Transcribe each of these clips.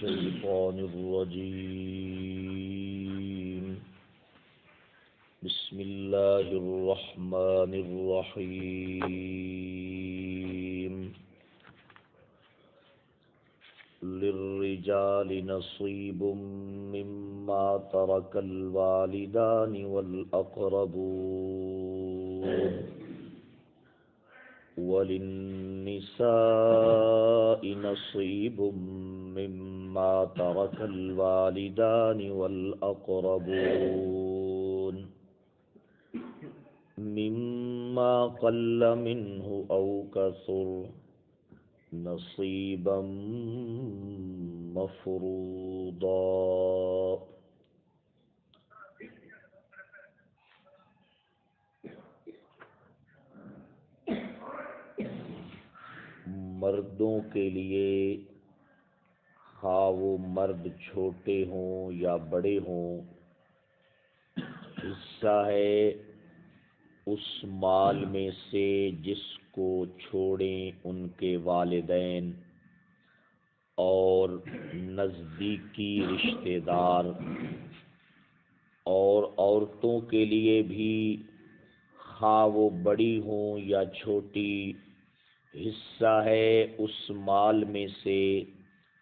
الشيطان الرجيم بسم الله الرحمن الرحيم للرجال نصيب مما ترك الوالدان والأقربون وللنساء نصيب مما ترك الوالدان والأقربون مما قل منه أو كثر نصيبا مفروضا۔ مردوں کے لیے خواہ وہ مرد چھوٹے ہوں یا بڑے ہوں، حصہ ہے اس مال میں سے جس کو چھوڑیں ان کے والدین اور نزدیکی رشتہ دار، اور عورتوں کے لیے بھی خواہ وہ بڑی ہوں یا چھوٹی، حصہ ہے اس مال میں سے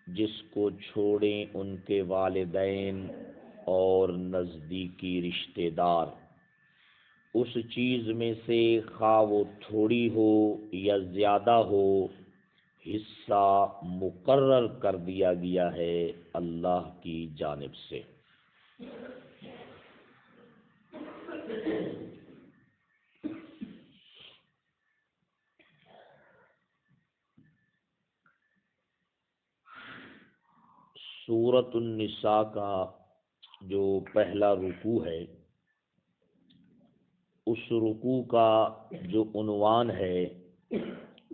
جس کو چھوڑیں ان کے والدین اور نزدیکی رشتہ دار۔ اس چیز میں سے خواہ وہ تھوڑی ہو یا زیادہ ہو، حصہ مقرر کر دیا گیا ہے اللہ کی جانب سے۔ سورۃ النساء کا جو پہلا رکوع ہے، اس رکوع کا جو عنوان ہے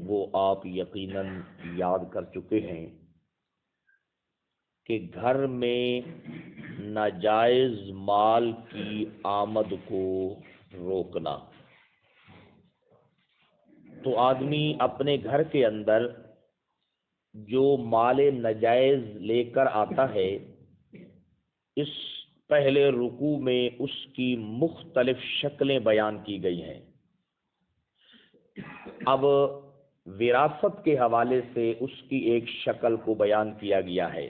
وہ آپ یقیناً یاد کر چکے ہیں کہ گھر میں ناجائز مال کی آمد کو روکنا۔ تو آدمی اپنے گھر کے اندر جو مال ناجائز لے کر آتا ہے، اس پہلے رکوع میں اس کی مختلف شکلیں بیان کی گئی ہیں۔ اب وراثت کے حوالے سے اس کی ایک شکل کو بیان کیا گیا ہے،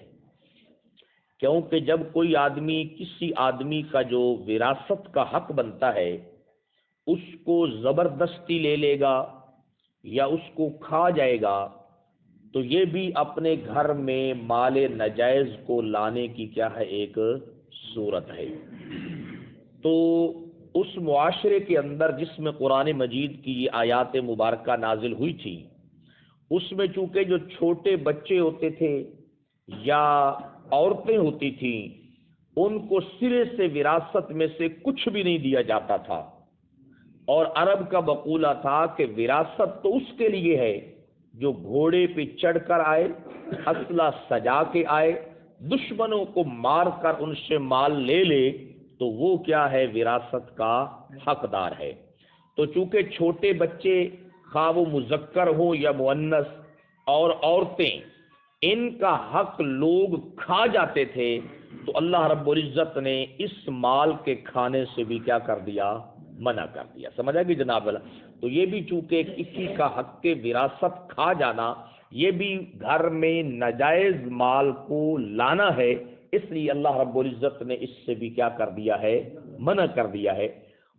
کیونکہ جب کوئی آدمی کسی آدمی کا جو وراثت کا حق بنتا ہے اس کو زبردستی لے لے گا یا اس کو کھا جائے گا، تو یہ بھی اپنے گھر میں مال ناجائز کو لانے کی کیا ہے، ایک صورت ہے۔ تو اس معاشرے کے اندر جس میں قرآن مجید کی یہ آیات مبارکہ نازل ہوئی تھی، اس میں چونکہ جو چھوٹے بچے ہوتے تھے یا عورتیں ہوتی تھیں، ان کو سرے سے وراثت میں سے کچھ بھی نہیں دیا جاتا تھا، اور عرب کا مقولہ تھا کہ وراثت تو اس کے لیے ہے جو گھوڑے پہ چڑھ کر آئے، اسلحہ سجا کے آئے، دشمنوں کو مار کر ان سے مال لے لے، تو وہ کیا ہے، وراثت کا حقدار ہے۔ تو چونکہ چھوٹے بچے خواہ وہ مذکر ہوں یا مؤنث اور عورتیں، ان کا حق لوگ کھا جاتے تھے، تو اللہ رب العزت نے اس مال کے کھانے سے بھی کیا کر دیا، منع کر دیا۔ سمجھا کہ جناب والا؟ تو یہ بھی چونکہ کسی کا حق کے وراثت کھا جانا، یہ بھی گھر میں ناجائز مال کو لانا ہے، اس لیے اللہ رب العزت نے اس سے بھی کیا کر دیا ہے، منع کر دیا ہے۔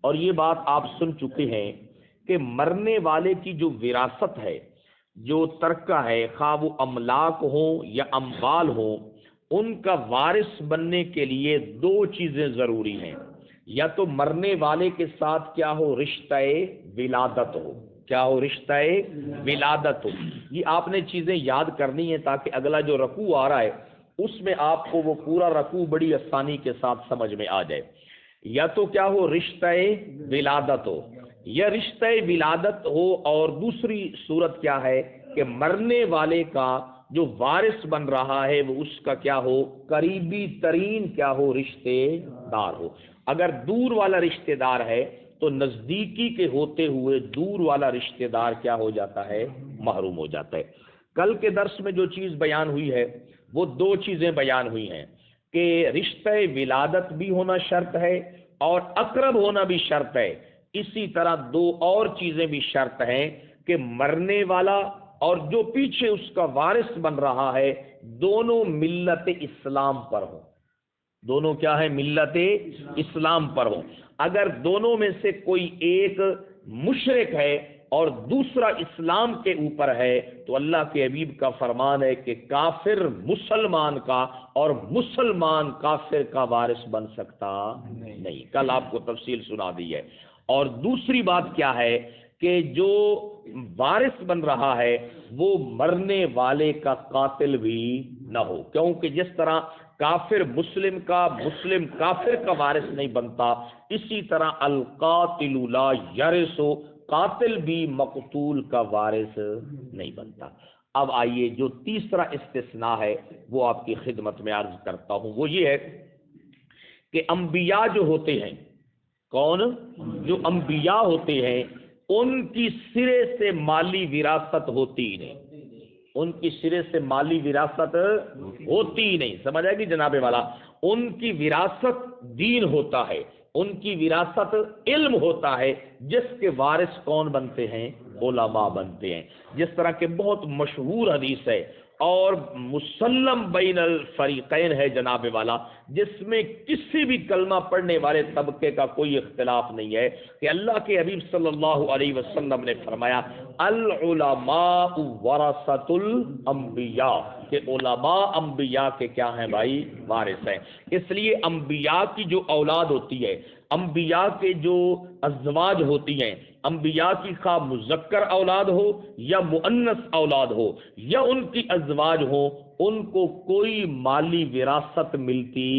اور یہ بات آپ سن چکے ہیں کہ مرنے والے کی جو وراثت ہے، جو ترکہ ہے، خواہ وہ املاک ہوں یا اموال ہوں، ان کا وارث بننے کے لیے دو چیزیں ضروری ہیں۔ یا تو مرنے والے کے ساتھ کیا ہو، رشتہ ولادت ہو، کیا ہو، رشتہ ولادت ہو۔ یہ آپ نے چیزیں یاد کرنی ہیں تاکہ اگلا جو رکوع آ رہا ہے اس میں آپ کو وہ پورا رکوع بڑی آسانی کے ساتھ سمجھ میں آ جائے۔ یا تو کیا ہو، رشتہ ولادت ہو، یا رشتہ ولادت ہو، اور دوسری صورت کیا ہے کہ مرنے والے کا جو وارث بن رہا ہے وہ اس کا کیا ہو، قریبی ترین کیا ہو، رشتہ دار ہو۔ اگر دور والا رشتہ دار ہے تو نزدیکی کے ہوتے ہوئے دور والا رشتہ دار کیا ہو جاتا ہے، محروم ہو جاتا ہے۔ کل کے درس میں جو چیز بیان ہوئی ہے وہ دو چیزیں بیان ہوئی ہیں کہ رشتہ ولادت بھی ہونا شرط ہے اور اقرب ہونا بھی شرط ہے، اسی طرح دو اور چیزیں بھی شرط ہیں کہ مرنے والا اور جو پیچھے اس کا وارث بن رہا ہے دونوں ملت اسلام پر ہوں، دونوں کیا ہے؟ ملت اسلام پر ہوں۔ اگر دونوں میں سے کوئی ایک مشرک ہے اور دوسرا اسلام کے اوپر ہے تو اللہ کے حبیب کا فرمان ہے کہ کافر مسلمان کا اور مسلمان کافر کا وارث بن سکتا نہیں، کل آپ کو تفصیل سنا دی ہے۔ اور دوسری بات کیا ہے کہ جو وارث بن رہا ہے وہ مرنے والے کا قاتل بھی نہ ہو، کیونکہ جس طرح کافر مسلم کا، مسلم کافر کا وارث نہیں بنتا، اسی طرح القاتل لا یرث، قاتل بھی مقتول کا وارث نہیں بنتا۔ اب آئیے جو تیسرا استثناء ہے وہ آپ کی خدمت میں عرض کرتا ہوں، وہ یہ ہے کہ انبیاء جو ہوتے ہیں، کون؟ جو انبیاء ہوتے ہیں ان کی سرے سے مالی وراثت ہوتی ہی نہیں، ان کی سرے سے مالی وراثت ہوتی ہی نہیں، سمجھ آئے گی جناب والا؟ ان کی وراثت دین ہوتا ہے، ان کی وراثت علم ہوتا ہے، جس کے وارث کون بنتے ہیں؟ علماء بنتے ہیں۔ جس طرح کہ بہت مشہور حدیث ہے اور مسلم بین الفریقین ہے جناب والا، جس میں کسی بھی کلمہ پڑھنے والے طبقے کا کوئی اختلاف نہیں ہے کہ اللہ کے حبیب صلی اللہ علیہ وسلم نے فرمایا العلماء ورثۃ الانبیاء، کہ علماء انبیاء کے کیا ہیں بھائی؟ وارث ہیں۔ اس لیے انبیاء کی جو اولاد ہوتی ہے، انبیاء کے جو ازواج ہوتی ہیں، انبیاء کی خواہ مذکر اولاد ہو یا مؤنث اولاد ہو یا ان کی ازواج ہو، ان کو کوئی مالی وراثت ملتی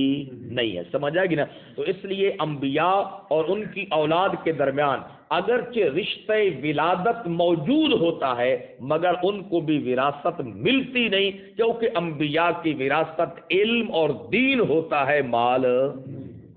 نہیں ہے، سمجھ آئے گی نا؟ تو اس لیے انبیاء اور ان کی اولاد کے درمیان اگرچہ رشتہ ولادت موجود ہوتا ہے مگر ان کو بھی وراثت ملتی نہیں، کیونکہ انبیاء کی وراثت علم اور دین ہوتا ہے، مال۔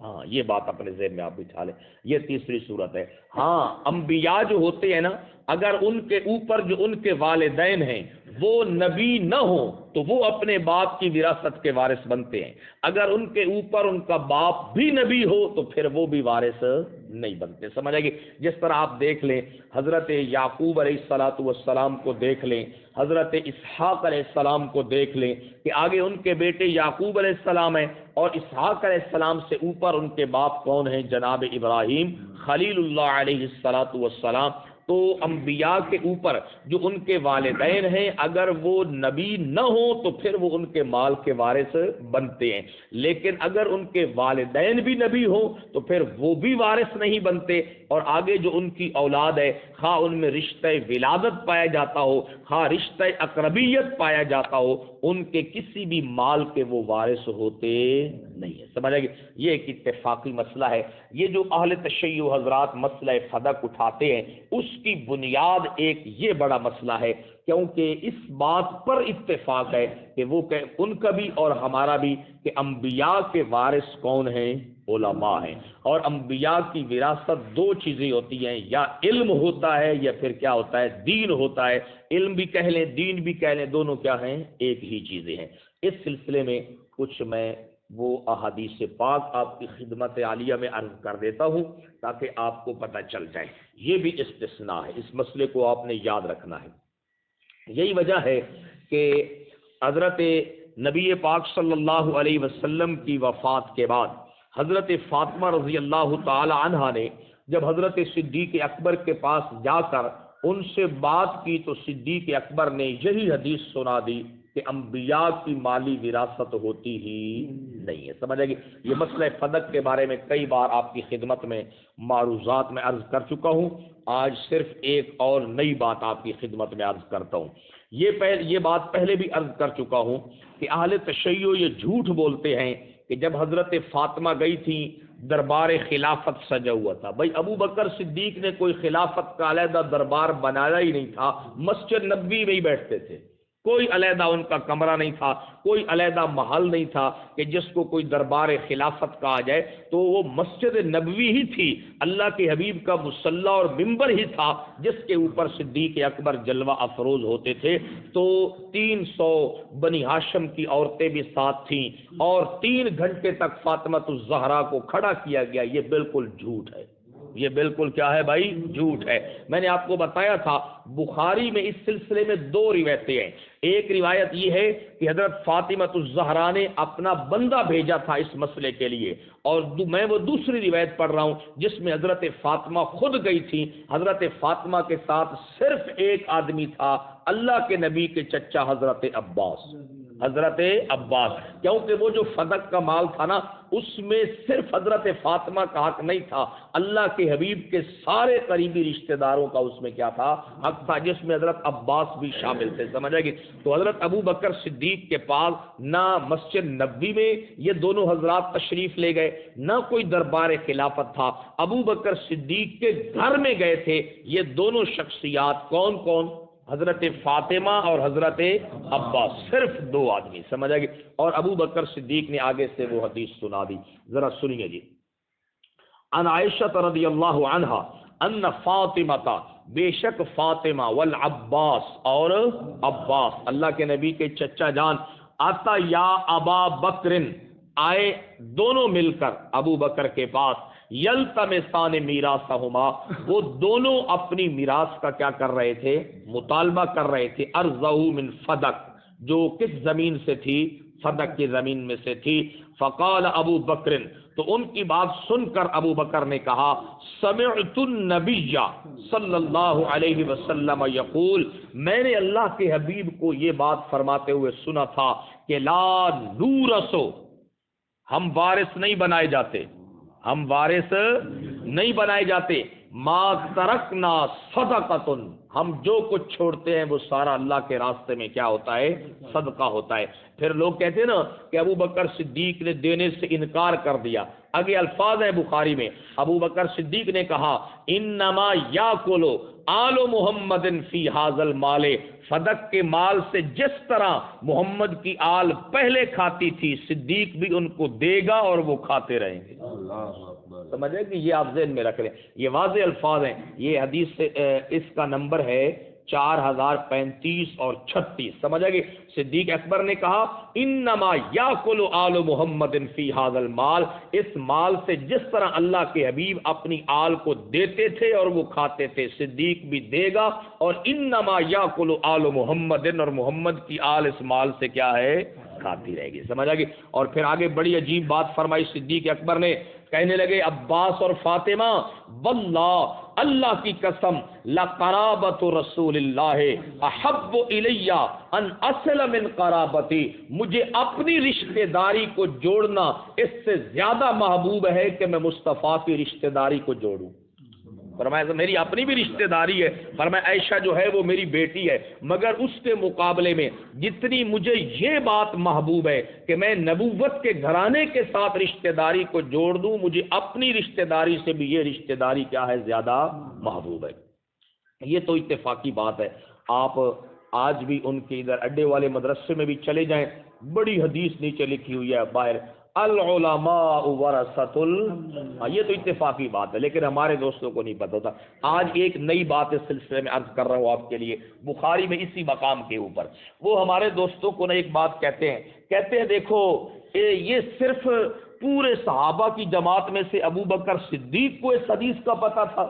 ہاں یہ بات اپنے ذہن میں آپ بٹھا لیں، یہ تیسری صورت ہے۔ ہاں انبیاء جو ہوتے ہیں نا، اگر ان کے اوپر جو ان کے والدین ہیں وہ نبی نہ ہو تو وہ اپنے باپ کی وراثت کے وارث بنتے ہیں، اگر ان کے اوپر ان کا باپ بھی نبی ہو تو پھر وہ بھی وارث نہیں بنتے، سمجھ آئے گی؟ جس طرح آپ دیکھ لیں حضرت یعقوب علیہ السلام کو دیکھ لیں، حضرت اسحاق علیہ السلام کو دیکھ لیں کہ آگے ان کے بیٹے یعقوب علیہ السلام ہیں اور اسحاق علیہ السلام سے اوپر ان کے باپ کون ہیں؟ جناب ابراہیم خلیل اللہ علیہ السلام۔ تو انبیاء کے اوپر جو ان کے والدین ہیں اگر وہ نبی نہ ہوں تو پھر وہ ان کے مال کے وارث بنتے ہیں، لیکن اگر ان کے والدین بھی نبی ہوں تو پھر وہ بھی وارث نہیں بنتے، اور آگے جو ان کی اولاد ہے خواہ ان میں رشتہ ولادت پایا جاتا ہو خواہ رشتہ اقربیت پایا جاتا ہو، ان کے کسی بھی مال کے وہ وارث ہوتے نہیں ہے، سمجھ آئے گی؟ یہ ایک اتفاقی مسئلہ ہے۔ یہ جو اہل تشیع حضرات مسئلہ فدق اٹھاتے ہیں اس کی بنیاد ایک یہ بڑا مسئلہ ہے، کیونکہ اس بات پر اتفاق ہے کہ وہ کہ ان کا بھی اور ہمارا بھی کہ انبیاء کے وارث کون ہیں؟ علماء ہیں، اور انبیاء کی وراثت دو چیزیں ہوتی ہیں، یا علم ہوتا ہے یا پھر کیا ہوتا ہے؟ دین ہوتا ہے۔ علم بھی کہہ لیں دین بھی کہہ لیں، دونوں کیا ہیں؟ ایک ہی چیزیں ہیں۔ اس سلسلے میں کچھ میں وہ احادیث پاک آپ کی خدمت عالیہ میں عرض کر دیتا ہوں تاکہ آپ کو پتہ چل جائے۔ یہ بھی استثناء ہے، اس مسئلے کو آپ نے یاد رکھنا ہے۔ یہی وجہ ہے کہ حضرت نبی پاک صلی اللہ علیہ وسلم کی وفات کے بعد حضرت فاطمہ رضی اللہ تعالی عنہا نے جب حضرت صدیق اکبر کے پاس جا کر ان سے بات کی تو صدیق اکبر نے یہی حدیث سنا دی کہ انبیاء کی مالی وراثت ہوتی ہی نہیں ہے، سمجھ آئے گی؟ یہ مسئلہ فدق کے بارے میں کئی بار آپ کی خدمت میں معروضات میں عرض کر چکا ہوں، آج صرف ایک اور نئی بات آپ کی خدمت میں عرض کرتا ہوں۔ یہ بات پہلے بھی عرض کر چکا ہوں کہ اہل تشیع یہ جھوٹ بولتے ہیں کہ جب حضرت فاطمہ گئی تھی دربار خلافت سجا ہوا تھا۔ بھائی ابو بکر صدیق نے کوئی خلافت کا علیحدہ دربار بنایا ہی نہیں تھا، مسجد نبوی میں ہی بیٹھتے تھے، کوئی علیحدہ ان کا کمرہ نہیں تھا، کوئی علیحدہ محل نہیں تھا کہ جس کو کوئی دربار خلافت کہا جائے، تو وہ مسجد نبوی ہی تھی، اللہ کے حبیب کا مصلی اور ممبر ہی تھا جس کے اوپر صدیق اکبر جلوہ افروز ہوتے تھے۔ تو 300 بنی ہاشم کی عورتیں بھی ساتھ تھیں، اور 3 گھنٹے تک فاطمہ الزہرا کو کھڑا کیا گیا۔ یہ بالکل جھوٹ ہے، یہ بالکل کیا ہے بھائی؟ جھوٹ ہے۔ میں نے آپ کو بتایا تھا بخاری میں اس سلسلے میں 2 روایتیں ہیں۔ ایک روایت یہ ہے کہ حضرت فاطمہ الزہرا نے اپنا بندہ بھیجا تھا اس مسئلے کے لیے، اور میں وہ دوسری روایت پڑھ رہا ہوں جس میں حضرت فاطمہ خود گئی تھی۔ حضرت فاطمہ کے ساتھ صرف ایک آدمی تھا، اللہ کے نبی کے چچا حضرت عباس، حضرت عباس، کیونکہ وہ جو فدق کا مال تھا نا، اس میں صرف حضرت فاطمہ کا حق نہیں تھا، اللہ کے حبیب کے سارے قریبی رشتہ داروں کا اس میں کیا تھا؟ حق تھا، جس میں حضرت عباس بھی شامل تھے، سمجھ آئے گی؟ تو حضرت ابو بکر صدیق کے پاس نہ مسجد نبوی میں یہ دونوں حضرات تشریف لے گئے، نہ کوئی دربار خلافت تھا، ابو بکر صدیق کے گھر میں گئے تھے یہ دونوں شخصیات۔ کون کون؟ حضرت فاطمہ اور حضرت عباس، صرف 2 آدمی، سمجھ آئے گی؟ اور ابو بکر صدیق نے آگے سے وہ حدیث سنا دی، ذرا سنیے جی۔ ان عائشہ رضی اللہ عنہا ان فاطمہ، بے شک فاطمہ، والعباس اور عباس، اللہ کے نبی کے چچا جان، آتا یا ابا بکرن، آئے دونوں مل کر ابو بکر کے پاس، یلتمسان میراثہما، وہ دونوں اپنی میراث کا کیا کر رہے تھے؟ مطالبہ کر رہے تھے۔ ارضہ من فدق، جو کس زمین سے تھی؟ فدق کی زمین میں سے تھی۔ فقال ابو بکر، تو ان کی بات سن کر ابو بکر نے کہا، سمعت النبی صلی اللہ علیہ وسلم یقول، میں نے اللہ کے حبیب کو یہ بات فرماتے ہوئے سنا تھا کہ لا نورثو، ہم وارث نہیں بنائے جاتے، ہم وارث نہیں بنائے جاتے، ما ترکنا صدقۃ، ہم جو کچھ چھوڑتے ہیں وہ سارا اللہ کے راستے میں کیا ہوتا ہے؟ صدقہ ہوتا ہے۔ پھر لوگ کہتے ہیں نا کہ ابو بکر صدیق نے دینے سے انکار کر دیا، آگے الفاظ ہے بخاری میں، ابو بکر صدیق نے کہا، انما یاکلو آل محمد فی ھذا المال، فدق کے مال سے جس طرح محمد کی آل پہلے کھاتی تھی، صدیق بھی ان کو دے گا اور وہ کھاتے رہیں گے۔ سمجھے کہ یہ آپ ذہن میں رکھ لیں، یہ واضح الفاظ ہیں۔ یہ حدیث سے اس کا نمبر ہے 4035 اور 36، سمجھ آئے گی؟ صدیق اکبر نے کہا، انما یاکل آل محمد فی ھذا المال، اس مال سے جس طرح اللہ کے حبیب اپنی آل کو دیتے تھے اور وہ کھاتے تھے، صدیق بھی دے گا، اور انما یاکل آل محمد، اور محمد کی آل اس مال سے کیا ہے؟ کھاتی رہے گی، سمجھ آ گئی؟ اور پھر آگے بڑی عجیب بات فرمائی صدیق اکبر نے، کہنے لگے عباس اور فاطمہ، واللہ، اللہ کی قسم، لقرابۃ رسول اللہ احب الی ان اصل من قرابتی، مجھے اپنی رشتہ داری کو جوڑنا اس سے زیادہ محبوب ہے کہ میں مصطفیٰ کی رشتہ داری کو جوڑوں۔ فرمایا میری اپنی بھی رشتہ داری ہے، فرمایا عائشہ جو ہے وہ میری بیٹی ہے، مگر اس کے مقابلے میں جتنی مجھے یہ بات محبوب ہے کہ میں نبوت کے گھرانے کے ساتھ رشتہ داری کو جوڑ دوں، مجھے اپنی رشتہ داری سے بھی یہ رشتہ داری کیا ہے؟ زیادہ محبوب ہے۔ یہ تو اتفاقی بات ہے۔ آپ آج بھی ان کے ادھر اڈے والے مدرسے میں بھی چلے جائیں، بڑی حدیث نیچے لکھی ہوئی ہے باہر، العلماء ورثۃ یہ تو اتفاقی بات ہے، لیکن ہمارے دوستوں کو نہیں پتہ ہوتا۔ آج ایک نئی بات اس سلسلے میں عرض کر رہا ہوں آپ کے لیے، بخاری میں اسی مقام کے اوپر وہ ہمارے دوستوں کو نہ ایک بات کہتے ہیں دیکھو یہ صرف پورے صحابہ کی جماعت میں سے ابو بکر صدیق کو اس حدیث کا پتہ تھا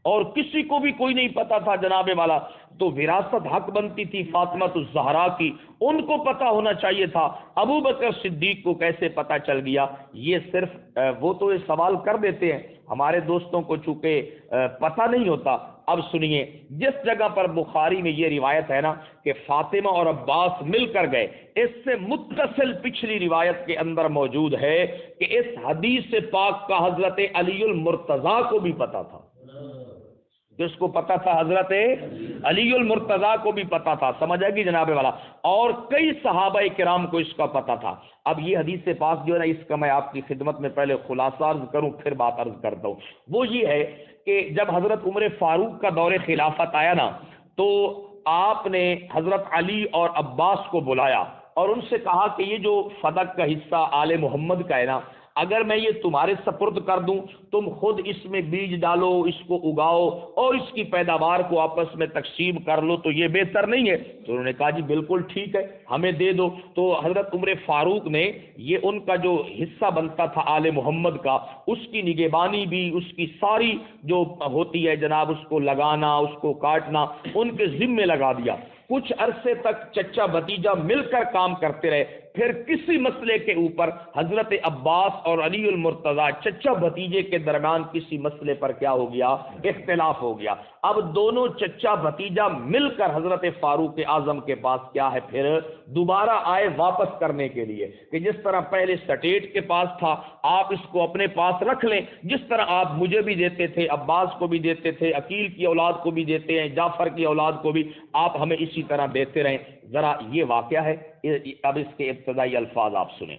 اور کسی کو بھی کوئی نہیں پتا تھا جناب والا، تو وراثت حق بنتی تھی فاطمہ الزہرا کی، ان کو پتا ہونا چاہیے تھا، ابو بکر صدیق کو کیسے پتا چل گیا؟ یہ صرف وہ تو یہ سوال کر دیتے ہیں، ہمارے دوستوں کو چونکہ پتہ نہیں ہوتا۔ اب سنیے، جس جگہ پر بخاری میں یہ روایت ہے نا کہ فاطمہ اور عباس مل کر گئے، اس سے متصل پچھلی روایت کے اندر موجود ہے کہ اس حدیث پاک کا حضرت علی المرتضیٰ کو بھی پتا تھا۔ جس کو پتا تھا؟ حضرت علی المرتضیٰ کو بھی پتا تھا، سمجھ آئے گی جناب والا، اور کئی صحابہ کرام کو اس کا پتا تھا۔ اب یہ حدیث پاک جو ہے نا، اس کا میں آپ کی خدمت میں پہلے خلاصہ عرض کروں پھر بات عرض کرتا ہوں۔ وہ یہ ہے کہ جب حضرت عمر فاروق کا دور خلافت آیا نا، تو آپ نے حضرت علی اور عباس کو بلایا اور ان سے کہا کہ یہ جو فدق کا حصہ آل محمد کا ہے نا، اگر میں یہ تمہارے سپرد کر دوں، تم خود اس میں بیج ڈالو، اس کو اگاؤ اور اس کی پیداوار کو آپس میں تقسیم کر لو، تو یہ بہتر نہیں ہے؟ تو انہوں نے کہا جی بالکل ٹھیک ہے، ہمیں دے دو۔ تو حضرت عمر فاروق نے یہ ان کا جو حصہ بنتا تھا آل محمد کا، اس کی نگہبانی بھی، اس کی ساری جو ہوتی ہے جناب، اس کو لگانا، اس کو کاٹنا، ان کے ذمے لگا دیا۔ کچھ عرصے تک چچا بھتیجا مل کر کام کرتے رہے، پھر کسی مسئلے کے اوپر حضرت عباس اور علی المرتضیٰ چچا بھتیجے کے درمیان کسی مسئلے پر کیا ہو گیا؟ اختلاف ہو گیا۔ اب دونوں چچا بھتیجا مل کر حضرت فاروق اعظم کے پاس کیا ہے، پھر دوبارہ آئے واپس کرنے کے لیے کہ جس طرح پہلے سٹیٹ کے پاس تھا، آپ اس کو اپنے پاس رکھ لیں، جس طرح آپ مجھے بھی دیتے تھے، عباس کو بھی دیتے تھے، عقیل کی اولاد کو بھی دیتے ہیں، جعفر کی اولاد کو بھی آپ ہمیں اسی طرح دیتے رہیں۔ ذرا یہ واقعہ ہے، اب اس کے ابتدائی الفاظ آپ سنیں۔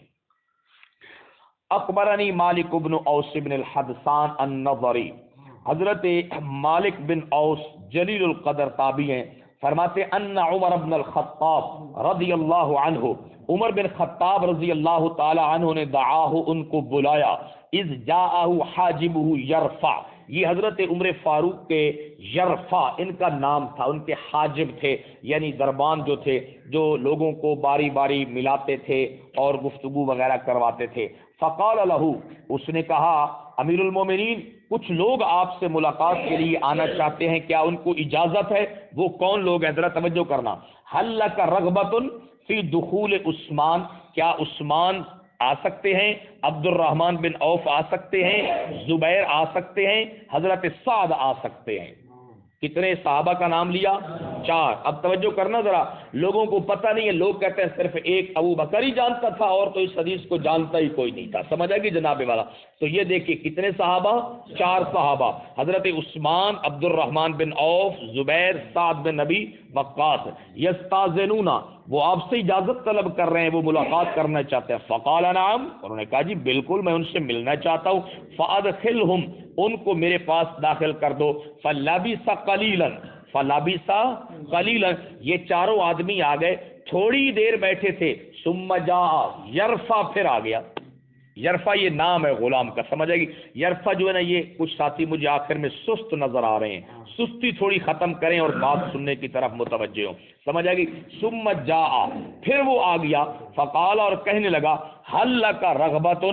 اخبرنی مالک بن اوس بن الحدثان النظری، حضرت مالک بن اوس جلیل القدر تابعی ہیں، فرماتے ان عمر بن الخطاب رضی اللہ عنہ، عمر بن خطاب رضی اللہ تعالی عنہ نے دعاہ، ان کو بلایا، اذ جاءہ حاجبہ یرفع، یہ حضرت عمر فاروق کے یرفع ان کا نام تھا، ان کے حاجب تھے، یعنی دربان جو تھے، جو لوگوں کو باری باری ملاتے تھے اور گفتگو وغیرہ کرواتے تھے۔ فقال لہ، اس نے کہا امیر المومنین، کچھ لوگ آپ سے ملاقات کے لیے آنا چاہتے ہیں، کیا ان کو اجازت ہے؟ وہ کون لوگ ہیں؟ ذرا توجہ کرنا۔ حل لک رغبۃ فی دخول عثمان، کیا عثمان آ سکتے ہیں؟ عبد الرحمن بن عوف آ سکتے ہیں، زبیر آ سکتے ہیں، حضرت سعد آ سکتے ہیں۔ کتنے صحابہ کا نام لیا؟ 4۔ اب توجہ کرنا ذرا، لوگوں کو پتہ نہیں ہے، لوگ کہتے ہیں صرف ایک ابو بکر ہی جانتا تھا اور تو اس حدیث کو جانتا ہی کوئی نہیں تھا، سمجھ آئے گی جناب والا؟ تو یہ دیکھیے کتنے صحابہ؟ 4 صحابہ، حضرت عثمان، عبد الرحمن بن عوف، زبیر، سعد بن نبی وقاص۔ یستاذنون، وہ آپ سے اجازت طلب کر رہے ہیں، وہ ملاقات کرنا چاہتے ہیں۔ فقال نعم، انہوں نے کہا جی بالکل میں ان سے ملنا چاہتا ہوں۔ فادخلہم، ان کو میرے پاس داخل کر دو۔ فلبث قلیلا، فلبث قلیلا، یہ چاروں آدمی آ گئے، تھوڑی دیر بیٹھے تھے۔ ثم جاء یرفع، پھر آ گیا۔ یرفع یہ نام ہے غلام کا، سمجھ آئے گی؟ یرفع جو ہے نا، یہ کچھ ساتھی مجھے آخر میں سست نظر آ رہے ہیں، سستی تھوڑی ختم کریں اور بات سننے کی طرف متوجہ ہوں، سمجھ آئے گی؟ ثم جاء، پھر وہ آ گیا، فقال، اور کہنے لگا، حل لک رغبۃ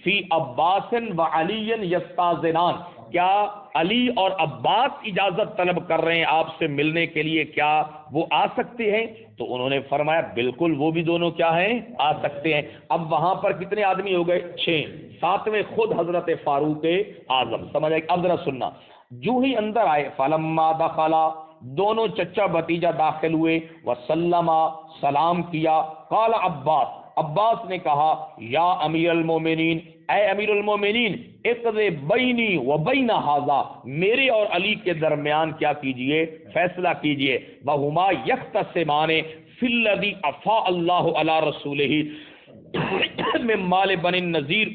فی عباس و علی یستاذنان، کیا علی اور عباس اجازت طلب کر رہے ہیں آپ سے ملنے کے لیے، کیا وہ آ سکتے ہیں؟ تو انہوں نے فرمایا بالکل، وہ بھی دونوں کیا ہیں؟ آ سکتے ہیں۔ اب وہاں پر کتنے آدمی ہو گئے؟ 6۔ 7ویں خود حضرت فاروق اعظم، سمجھ آئے؟ اب ذرا سننا، جو ہی اندر آئے، فلما دخلا، دونوں چچا بھتیجا داخل ہوئے، وسلم، سلام کیا، قال عباس، عباس نے کہا، یا امیر المومنین، اے امیر المومنین، اقضی بینی و بین ھذا، میرے اور علی کے درمیان کیا کیجئے؟ فیصلہ کیجئے۔ وہما یختصمان فی الذی افاء اللہ علی رسولہ من مال بنی النذیر،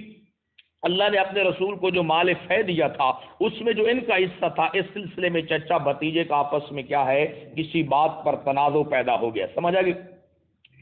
اللہ نے اپنے رسول کو جو مال فے دیا تھا، اس میں جو ان کا حصہ تھا، اس سلسلے میں چچا بھتیجے کا آپس میں کیا ہے؟ کسی بات پر تنازع پیدا ہو گیا، سمجھ آ گئی؟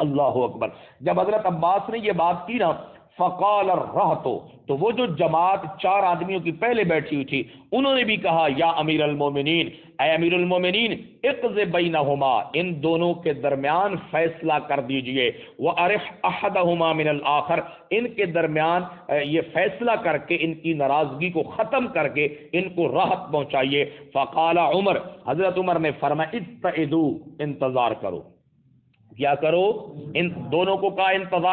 اللہ اکبر۔ جب حضرت عباس نے یہ بات کی نا، فقال الرہط، تو وہ جو جماعت 4 آدمیوں کی پہلے بیٹھی ہوئی تھی، انہوں نے بھی کہا، یا امیر المومنین، اے امیر المومنین، اقض بینہما، ان دونوں کے درمیان فیصلہ کر دیجئے، وارح احدہما من الآخر، ان کے درمیان یہ فیصلہ کر کے ان کی ناراضگی کو ختم کر کے ان کو راحت پہنچائیے۔ فقال عمر، حضرت عمر نے فرمایا، اتعدوا، انتظار کرو، کیا کرو؟ ان دونوں کو کہا انتظار